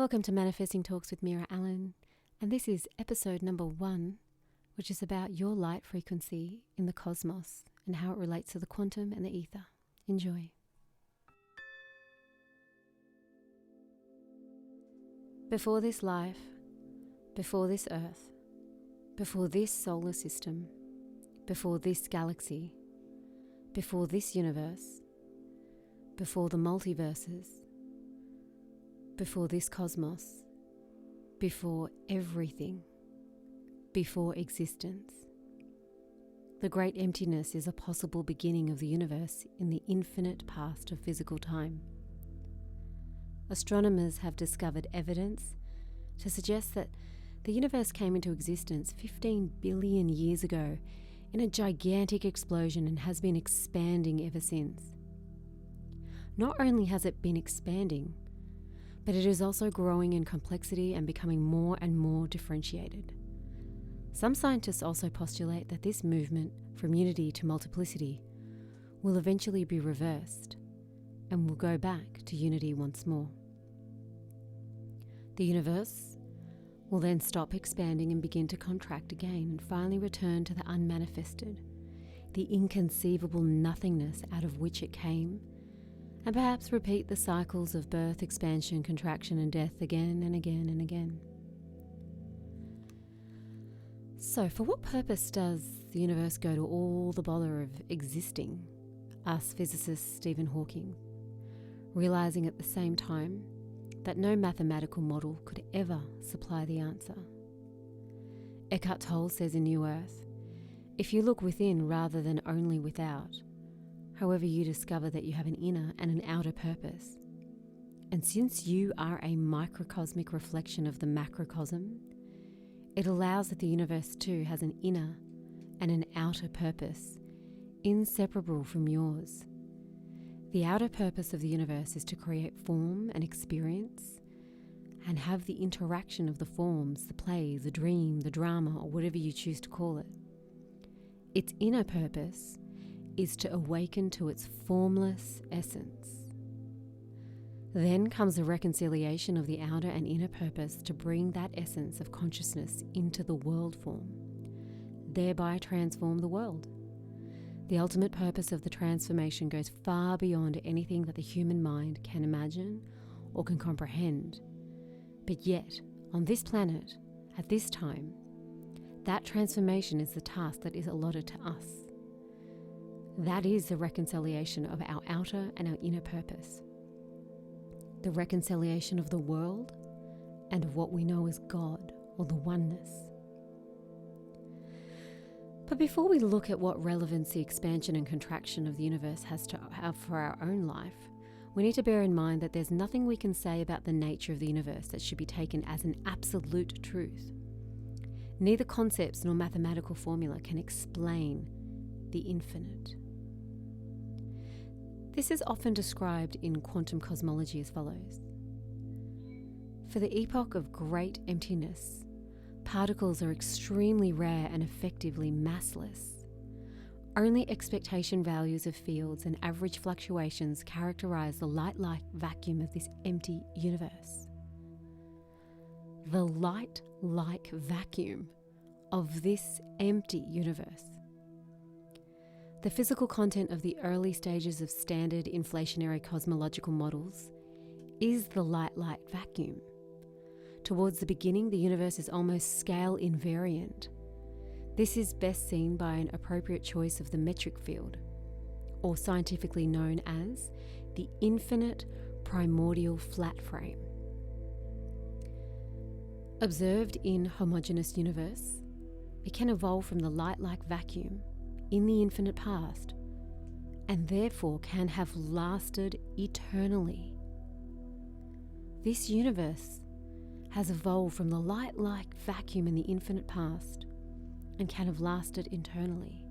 Welcome to Manifesting Talks with Meera Allen, and this is episode number 1, which is about your light frequency in the cosmos and how it relates to the quantum and the ether. Enjoy. Before this life, before this earth, before this solar system, before this galaxy, before this universe, before the multiverses, before this cosmos, before everything, before existence. The great emptiness is a possible beginning of the universe in the infinite past of physical time. Astronomers have discovered evidence to suggest that the universe came into existence 15 billion years ago in a gigantic explosion and has been expanding ever since. Not only has it been expanding, but it is also growing in complexity and becoming more and more differentiated. Some scientists also postulate that this movement from unity to multiplicity will eventually be reversed and will go back to unity once more. The universe will then stop expanding and begin to contract again and finally return to the unmanifested, the inconceivable nothingness out of which it came, and perhaps repeat the cycles of birth, expansion, contraction, and death again and again and again. So, for what purpose does the universe go to all the bother of existing? Asked physicist Stephen Hawking, realizing at the same time that no mathematical model could ever supply the answer. Eckhart Tolle says in New Earth, if you look within rather than only without, however, you discover that you have an inner and an outer purpose. And since you are a microcosmic reflection of the macrocosm, it allows that the universe too has an inner and an outer purpose, inseparable from yours. The outer purpose of the universe is to create form and experience and have the interaction of the forms, the play, the dream, the drama, or whatever you choose to call it. Its inner purpose is to awaken to its formless essence. Then comes the reconciliation of the outer and inner purpose to bring that essence of consciousness into the world form, thereby transform the world. The ultimate purpose of the transformation goes far beyond anything that the human mind can imagine or can comprehend. But yet, on this planet, at this time, that transformation is the task that is allotted to us. That is the reconciliation of our outer and our inner purpose. The reconciliation of the world and of what we know as God or the oneness. But before we look at what relevance the expansion and contraction of the universe has to have for our own life, we need to bear in mind that there's nothing we can say about the nature of the universe that should be taken as an absolute truth. Neither concepts nor mathematical formula can explain the infinite. This is often described in quantum cosmology as follows. For the epoch of great emptiness, particles are extremely rare and effectively massless. Only expectation values of fields and average fluctuations characterize the light-like vacuum of this empty universe. The light-like vacuum of this empty universe. The physical content of the early stages of standard inflationary cosmological models is the light-light vacuum. Towards the beginning, the universe is almost scale invariant. This is best seen by an appropriate choice of the metric field, or scientifically known as the infinite primordial flat frame. Observed in homogeneous universe, it can evolve from the light-like vacuum in the infinite past, and therefore can have lasted eternally. This universe has evolved from the light-like vacuum in the infinite past and can have lasted eternally.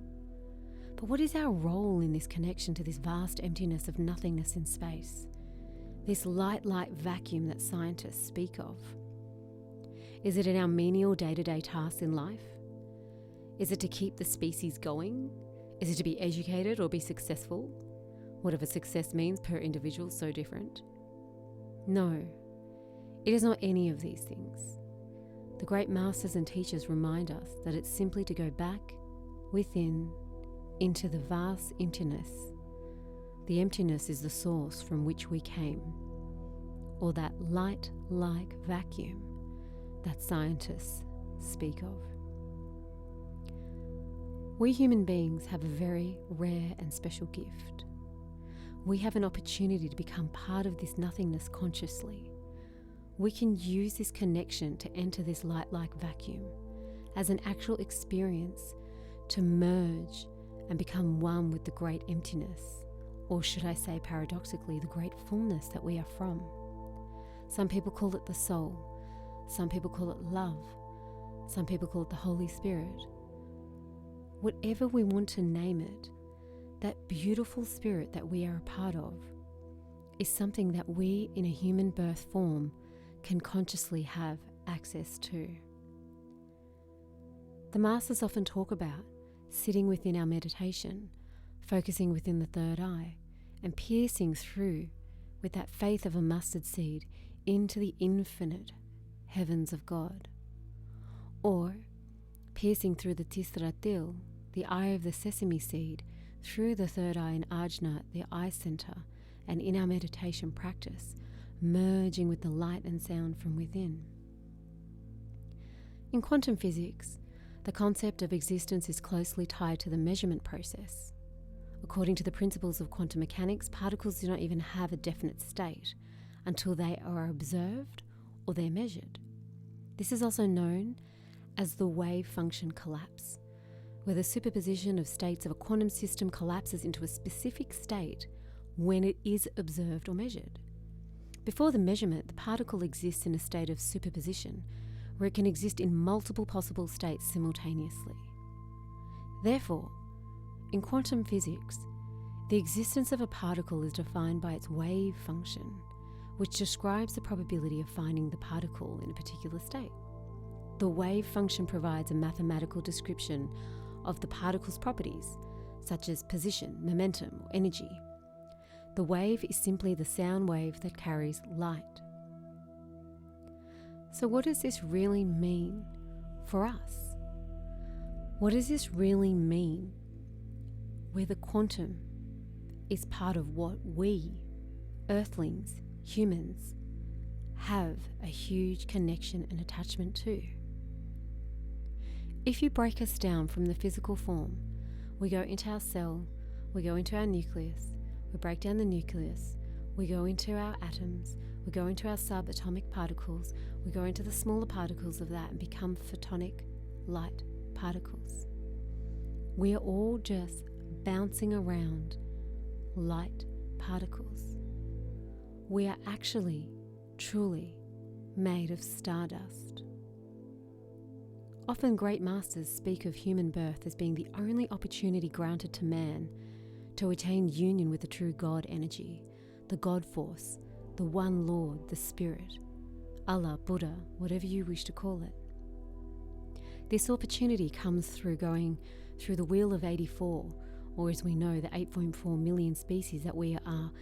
But what is our role in this connection to this vast emptiness of nothingness in space? This light-like vacuum that scientists speak of? Is it in our menial day-to-day tasks in life? Is it to keep the species going? Is it to be educated or be successful? Whatever success means per individual, so different. No. It is not any of these things. The great masters and teachers remind us that it's simply to go back within into the vast emptiness. The emptiness is the source from which we came, or that light-like vacuum that scientists speak of. We human beings have a very rare and special gift. We have an opportunity to become part of this nothingness consciously. We can use this connection to enter this light-like vacuum as an actual experience to merge and become one with the great emptiness, or should I say paradoxically, the great fullness that we are from. Some people call it the soul, some people call it love, some people call it the Holy Spirit. Whatever we want to name it, that beautiful spirit that we are a part of is something that we in a human birth form can consciously have access to. The masters often talk about sitting within our meditation, focusing within the third eye, and piercing through with that faith of a mustard seed into the infinite heavens of God. Or piercing through the Tisra Til, the eye of the sesame seed, through the third eye in Ajna, the eye center, and in our meditation practice, merging with the light and sound from within. In quantum physics, the concept of existence is closely tied to the measurement process. According to the principles of quantum mechanics, particles do not even have a definite state until they are observed or they're measured. This is also known as the wave function collapse, where the superposition of states of a quantum system collapses into a specific state when it is observed or measured. Before the measurement, the particle exists in a state of superposition, where it can exist in multiple possible states simultaneously. Therefore, in quantum physics, the existence of a particle is defined by its wave function, which describes the probability of finding the particle in a particular state. The wave function provides a mathematical description of the particle's properties, such as position, momentum, or energy. The wave is simply the sound wave that carries light. So what does this really mean for us? What does this really mean where the quantum is part of what we, earthlings, humans, have a huge connection and attachment to? If you break us down from the physical form, we go into our cell, we go into our nucleus, we break down the nucleus, we go into our atoms, we go into our subatomic particles, we go into the smaller particles of that and become photonic light particles. We are all just bouncing around light particles. We are actually, truly made of stardust. Often great masters speak of human birth as being the only opportunity granted to man to attain union with the true God energy, the God force, the one Lord, the Spirit, Allah, Buddha, whatever you wish to call it. This opportunity comes through going through the Wheel of 84, or as we know, the 8.4 million species that we are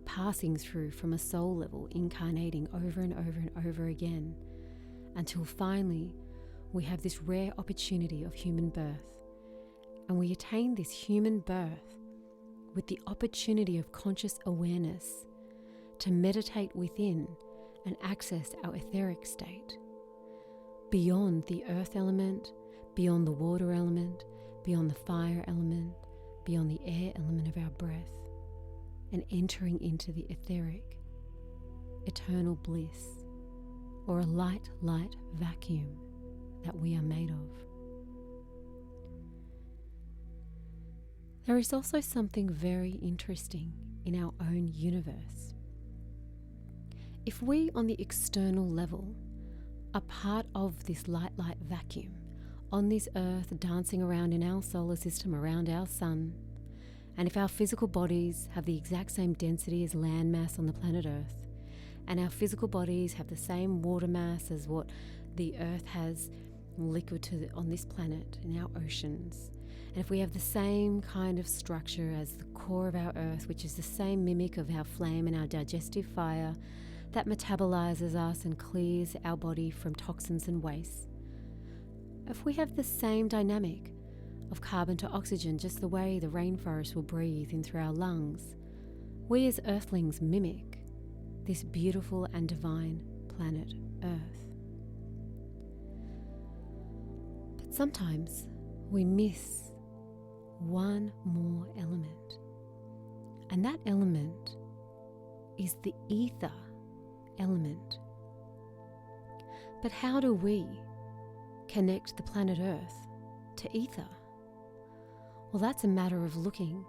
passing through from a soul level, incarnating over and over and over again, until finally we have this rare opportunity of human birth. And we attain this human birth with the opportunity of conscious awareness to meditate within and access our etheric state, beyond the earth element, beyond the water element, beyond the fire element, beyond the air element of our breath, and entering into the etheric, eternal bliss, or a light vacuum that we are made of. There is also something very interesting in our own universe. If we, on the external level, are part of this light vacuum, on this earth dancing around in our solar system around our sun, and if our physical bodies have the exact same density as land mass on the planet Earth, and our physical bodies have the same water mass as what the Earth has liquid on this planet, in our oceans, and if we have the same kind of structure as the core of our Earth, which is the same mimic of our flame and our digestive fire, that metabolizes us and clears our body from toxins and waste, if we have the same dynamic of carbon to oxygen, just the way the rainforest will breathe in through our lungs, we as earthlings mimic this beautiful and divine planet Earth. But sometimes we miss one more element, and that element is the ether element. But how do we connect the planet Earth to ether? Well, that's a matter of looking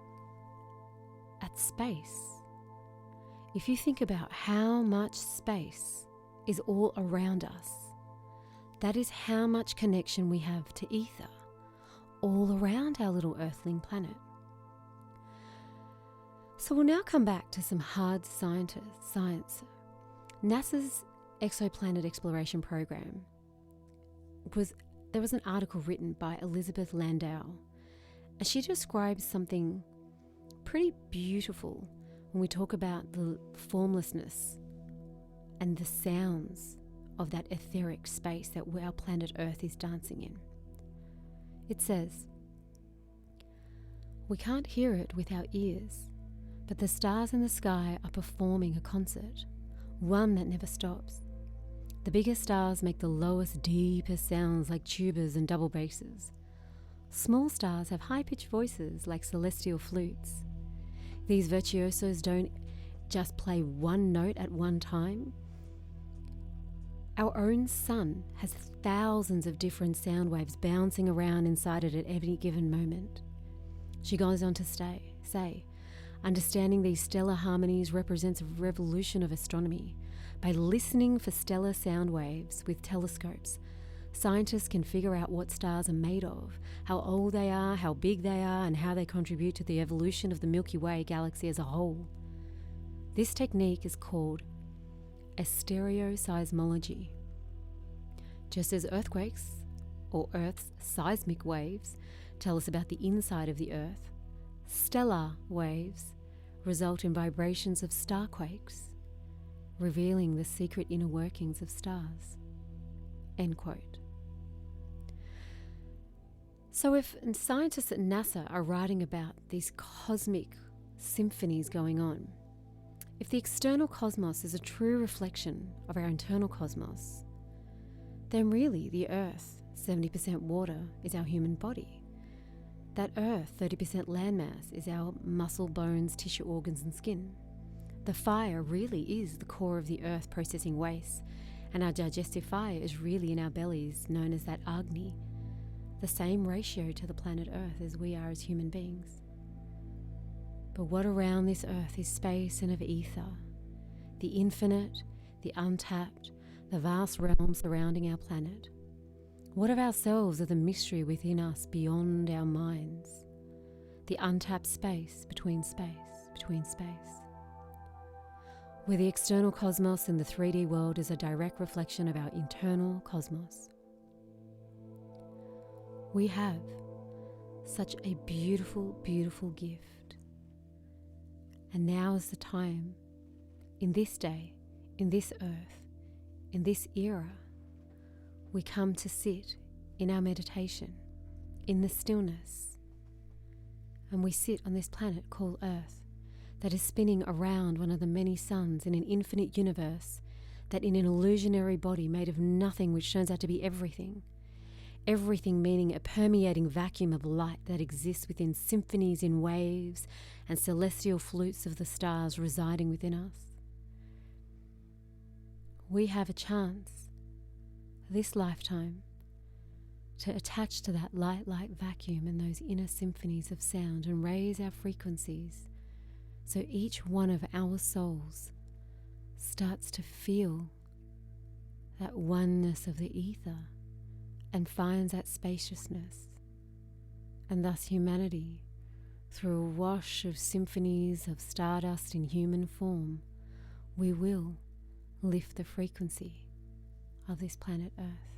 at space. If you think about how much space is all around us, that is how much connection we have to ether all around our little earthling planet. So we'll now come back to some hard science. NASA's exoplanet exploration program there was an article written by Elizabeth Landau, and she describes something pretty beautiful when we talk about the formlessness and the sounds of that etheric space that our planet Earth is dancing in. It says, "We can't hear it with our ears, but the stars in the sky are performing a concert, one that never stops. The biggest stars make the lowest, deepest sounds like tubas and double basses. Small stars have high-pitched voices like celestial flutes. These virtuosos don't just play one note at one time. Our own sun has thousands of different sound waves bouncing around inside it at any given moment." She goes on to say, "Understanding these stellar harmonies represents a revolution of astronomy. By listening for stellar sound waves with telescopes, scientists can figure out what stars are made of, how old they are, how big they are, and how they contribute to the evolution of the Milky Way galaxy as a whole. This technique is called stereoseismology. Just as earthquakes, or Earth's seismic waves, tell us about the inside of the Earth, stellar waves result in vibrations of starquakes, revealing the secret inner workings of stars." End quote. So if scientists at NASA are writing about these cosmic symphonies going on, if the external cosmos is a true reflection of our internal cosmos, then really the Earth, 70% water, is our human body. That Earth, 30% landmass, is our muscle, bones, tissue, organs, and skin. The fire really is the core of the Earth processing waste, and our digestive fire is really in our bellies, known as that Agni, the same ratio to the planet Earth as we are as human beings. But what around this Earth is space and of ether, the infinite, the untapped, the vast realm surrounding our planet. What of ourselves are the mystery within us beyond our minds, the untapped space between space, between space. Where the external cosmos in the 3D world is a direct reflection of our internal cosmos. We have such a beautiful, beautiful gift. And now is the time, in this day, in this earth, in this era, we come to sit in our meditation, in the stillness, and we sit on this planet called Earth that is spinning around one of the many suns in an infinite universe, that in an illusionary body made of nothing, which turns out to be everything. Everything meaning a permeating vacuum of light that exists within symphonies in waves and celestial flutes of the stars residing within us. We have a chance, this lifetime, to attach to that light-like vacuum and those inner symphonies of sound and raise our frequencies, so each one of our souls starts to feel that oneness of the ether and finds that spaciousness. And thus humanity, through a wash of symphonies of stardust in human form, we will lift the frequency of this planet Earth.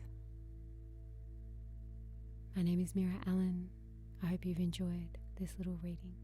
My name is Meera Allen. I hope you've enjoyed this little reading.